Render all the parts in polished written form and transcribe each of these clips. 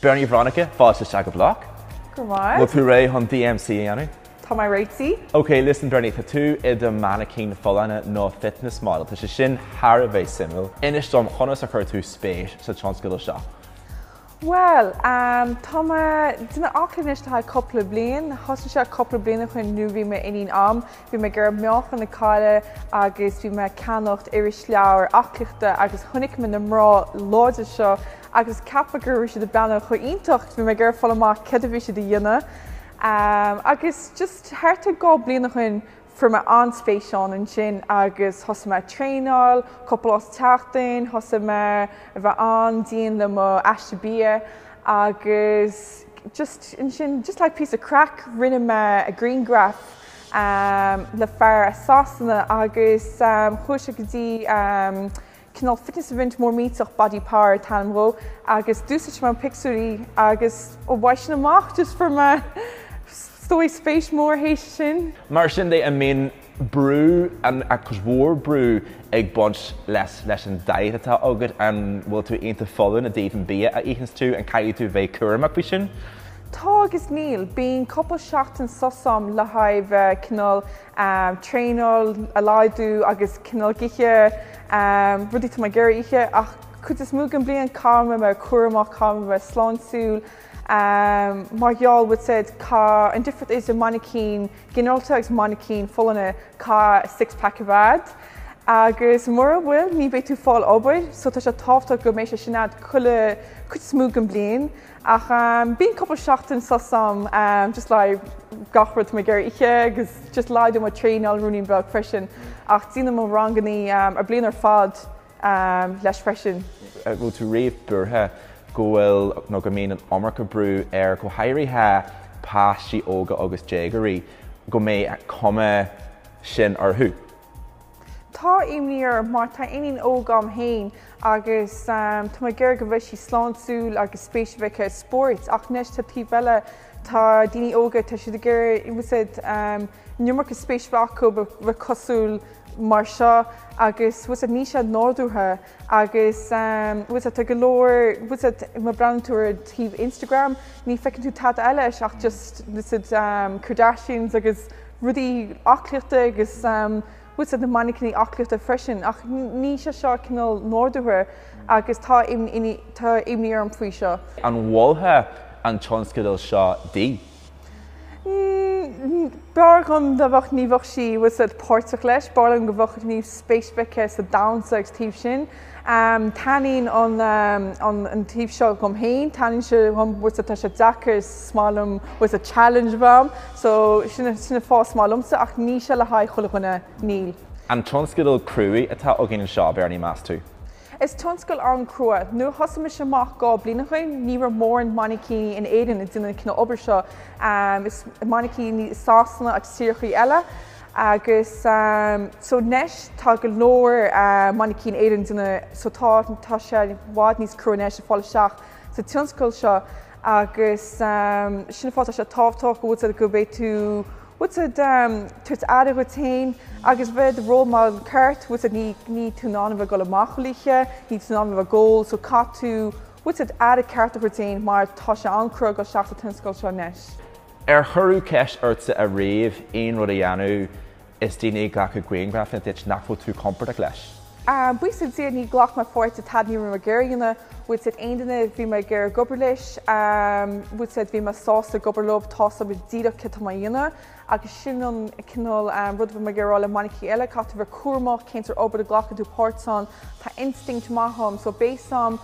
Bernie Veronica, fáilte se go blach. Gurmai. Well, tú ré hon DMC anu. Tá mai réití. Okay, listen Bernie, tá tú i do mannequin fallana nó fitness model, tá sé sin har a bheith simil. Inis dom chonas a chur tú spéis sa tionscail seo. Well, tá duna áclanis tá coppla blian, thosa se coppla bliana chun nu bhí me inín bhí me gur meochan na cáile agus bhí me ceannacht iris leabhar acliachta agus chunig me na mrá láide seo agus cappa gur si de beanna chu iontacht bhí me gur fallach cedahí si de dhéine. Agus just háirta gá bliana chun for my anspéisián an sin agus thosa me tréáil, coppla teachtain, thosa me bheith díon le mo eiste bia agus just like piece of crack rinne me a green graph le fear a sásanna agus chuise go dtí cinál fitness event mór míteach body power tanmró agus dúsa me picúí agus ó bhaisi amach just for me stoi spéis mór hééis sin. Mar sin é a mén brú an a cosmór brú ag bunt leis an daid atá agad an bhfuil tú aonanta fallin a daobhann bia a íchans tú an caiú tú bheith cuaach bhí sin? Tá agus níl, bíon coppla seachtain sosam le haibh cinál tréáil a láidú agus cinál giche rudí tá ggéir ihe ach chud is mú an blion cáma me cuaach cáma bheith sláinsúil. Margheall would said ka and different is a mannequin ginoltags mannequin full on a ka 6-pack of ad agus mura will ní be tú fall obair so tá sé táfta go mééis sinad chuile chud smúg an blian ach bíon couple seachtain sosam just like gachfurt me gur ihe agus just leid a tréáil runúning bag freisin ach tína mo ranganí a blian ar fad leis freisin. Bhfuil tú riomh burtha go bhfuil nó go míon an amarcha brú ar go hairithe páistí óga agus déagarí go mé cuma sin arthú. Tá imníar mar tá inon ógam hain agus tá ggéir go bheith sí sláinsúil agus spéisifice sport ach neis tá tí bheile tá daoine óga tá si gur numar go spéisfeacu bheith cosúil mar seo agus was ní sé nóúthe agus was go leir was ma brandúir tíh Instagram ní fecinn tú tá eile ach just Kardashians agus rudí acliachta agus was na mannequin acliachta freisin ach ní sé seo cinál nóúthe agus tá imníar an faoi seo. An bhilthe an tionscail seo dí? Bar gom de bfach níomhah si was páirteach leis, bar an go bfach ní spéisbeice sa downsex tíobh sin. Taín an tíobh seo gom héin, taín se was tá se dachar smálum was a challenge bham, so sinna fá smálumsa ach ní se le haid chola chuna níl. An tionscail cruúí atá a gin seo Bernie más tú? Is tionscail an crua. Nu thosa se amach gá bliana chuin, ní mór an mannequin in éan in duna cinna obair seo is mannequin sásanna ag tíorchaí eile agus so neis tá go leir mannequin éan duna so tá sé bhád níos crua neis fáil seach sa tionscail seo agus sinna fáta se tábhtá go bhfuil go bhéh tú what's it tuairt ada rotain agus bheith role model ceart was ní tú ná bheith go amachliche, ní tú ná bheith ggóil so catú what's it ada ceart a rotain mar tá sé ancra go seachta tionscail seo neis. Ar thurú ceist airta a riamh aon rud a dhéanú is daoine ghlacha Greengraph na duit nachfuil tú comport leis. Buis sé ní ghlach mar fáirt a tadní mar ggéirna bhfuil sé aonanna bhí me gur gobar leis, bhfuil sé bhí me sásta gobarlob tása bh díach ce dhéine agus sin an cinál rud bh me gurrála mannequin eile catú bh cuaach céintar obair a ghlacha tú pártán tá instinct maitham so béam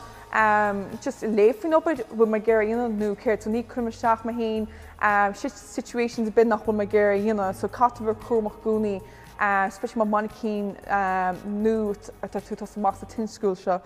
just léifin obair bhfuil me ggéir dhéine nó céir ní chuimeteach ma hain situations bin nach bhfuil me ggéir dhéine so catú bh cuaach gúnaí especially my mannequin nude at a 2000 marks the tin school show.